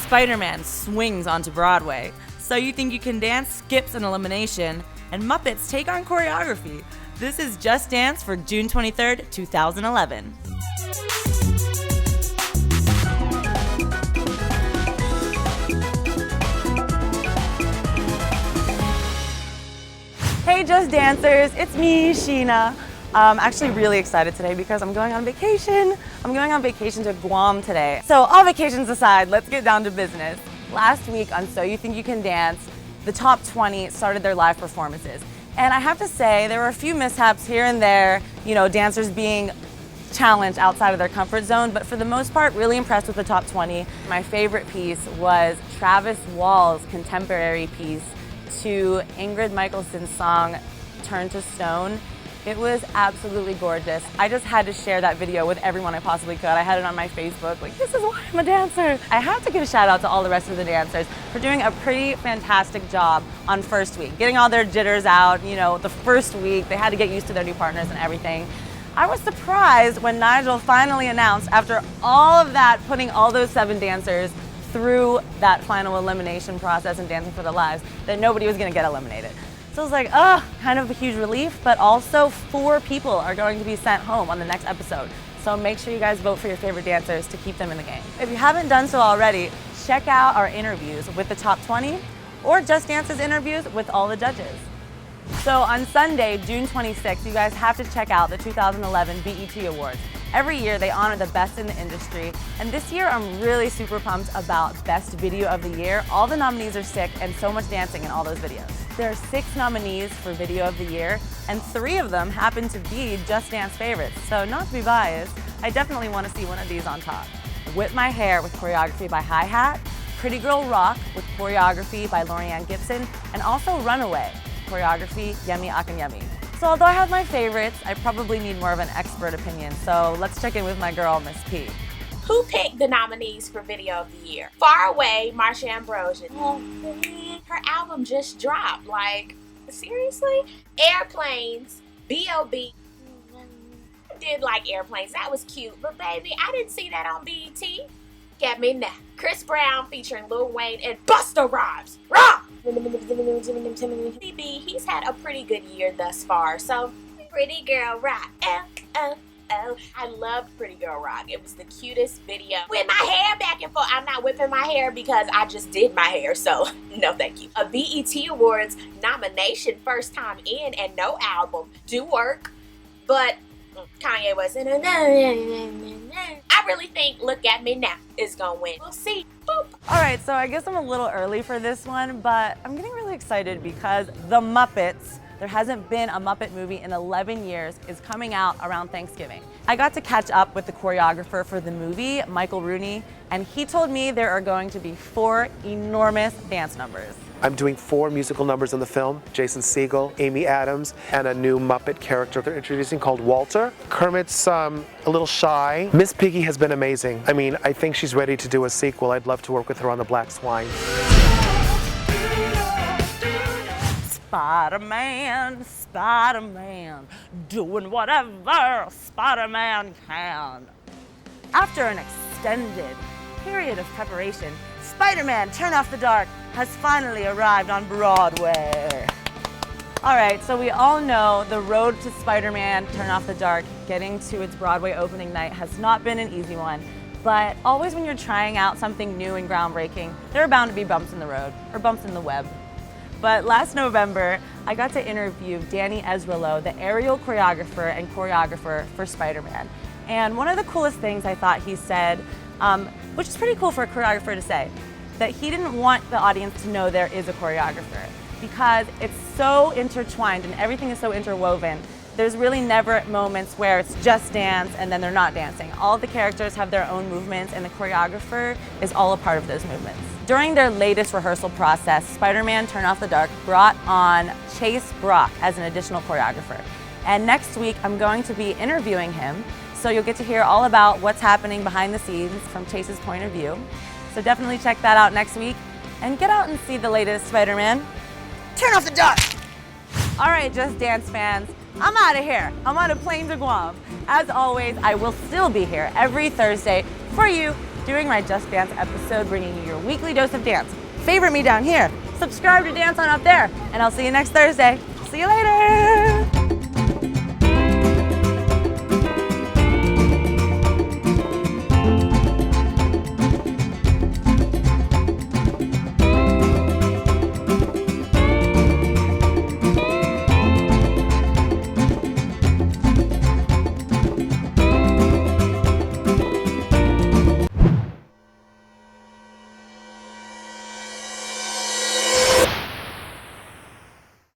Spider-Man swings onto Broadway. So You Think You Can Dance skips an elimination, and Muppets take on choreography. This is Just Dance for June 23rd, 2011. Hey Just Dancers, it's me, Sheena. I'm actually really excited today because I'm going on vacation. I'm going on vacation to Guam today. So all vacations aside, let's get down to business. Last week on So You Think You Can Dance, the top 20 started their live performances. And I have to say, there were a few mishaps here and there, dancers being challenged outside of their comfort zone, but for the most part, really impressed with the top 20. My favorite piece was Travis Wall's contemporary piece to Ingrid Michaelson's song, Turn to Stone. It was absolutely gorgeous. I just had to share that video with everyone I possibly could. I had it on my Facebook, this is why I'm a dancer. I have to give a shout out to all the rest of the dancers for doing a pretty fantastic job on first week, getting all their jitters out. The first week, they had to get used to their new partners and everything. I was surprised when Nigel finally announced, after all of that, putting all those 7 dancers through that final elimination process and Dancing for the Lives, that nobody was gonna get eliminated. So it was kind of a huge relief, but also 4 people are going to be sent home on the next episode. So make sure you guys vote for your favorite dancers to keep them in the game. If you haven't done so already, check out our interviews with the top 20 or Just Dance's interviews with all the judges. So on Sunday, June 26th, you guys have to check out the 2011 BET Awards. Every year they honor the best in the industry, and this year I'm really super pumped about Best Video of the Year. All the nominees are sick and so much dancing in all those videos. There are 6 nominees for Video of the Year, and 3 of them happen to be Just Dance favorites. So not to be biased, I definitely want to see one of these on top. Whip My Hair with choreography by Hi Hat, Pretty Girl Rock with choreography by Laurieann Gibson, and also Runaway, choreography Yemi Akinyemi. So although I have my favorites, I probably need more of an expert opinion. So let's check in with my girl, Miss P. Who picked the nominees for Video of the Year? Far Away, Marsha Ambrosius. Her album just dropped. Seriously? Airplanes, B.O.B. I did like Airplanes. That was cute. But baby, I didn't see that on BET. Get me now. Chris Brown featuring Lil Wayne and Busta Rhymes. Raw! BB, he's had a pretty good year thus far. So, Pretty Girl Rock. I loved Pretty Girl Rock. It was the cutest video. With my hair back and forth. I'm not whipping my hair because I just did my hair, so no thank you. A BET Awards nomination, first time in and no album. Do work, but Kanye wasn't. I really think Look at Me Now is gonna win. We'll see. Boop. All right, so I guess I'm a little early for this one, but I'm getting really excited because The Muppets, there hasn't been a Muppet movie in 11 years, is coming out around Thanksgiving. I got to catch up with the choreographer for the movie, Michael Rooney, and he told me there are going to be 4 enormous dance numbers. I'm doing 4 musical numbers in the film. Jason Segel, Amy Adams, and a new Muppet character they're introducing called Walter. Kermit's a little shy. Miss Piggy has been amazing. I think she's ready to do a sequel. I'd love to work with her on The Black Swine. Spider-Man, Spider-Man, doing whatever Spider-Man can. After an extended period of preparation, Spider-Man Turn Off the Dark has finally arrived on Broadway. All right, so we all know the road to Spider-Man Turn Off the Dark, getting to its Broadway opening night, has not been an easy one. But always when you're trying out something new and groundbreaking, there are bound to be bumps in the road, or bumps in the web. But last November, I got to interview Danny Ezralo, the aerial choreographer and choreographer for Spider-Man. And one of the coolest things I thought he said, which is pretty cool for a choreographer to say, that he didn't want the audience to know there is a choreographer because it's so intertwined and everything is so interwoven. There's really never moments where it's just dance and then they're not dancing. All the characters have their own movements and the choreographer is all a part of those movements. During their latest rehearsal process, Spider-Man Turn Off the Dark brought on Chase Brock as an additional choreographer. And next week, I'm going to be interviewing him, so you'll get to hear all about what's happening behind the scenes from Chase's point of view. So definitely check that out next week and get out and see the latest Spider-Man Turn Off the Dark. All right, Just Dance fans, I'm out of here. I'm on a plane to Guam. As always, I will still be here every Thursday for you doing my Just Dance episode, bringing you your weekly dose of dance. Favorite me down here, subscribe to Dance On up there, and I'll see you next Thursday. See you later!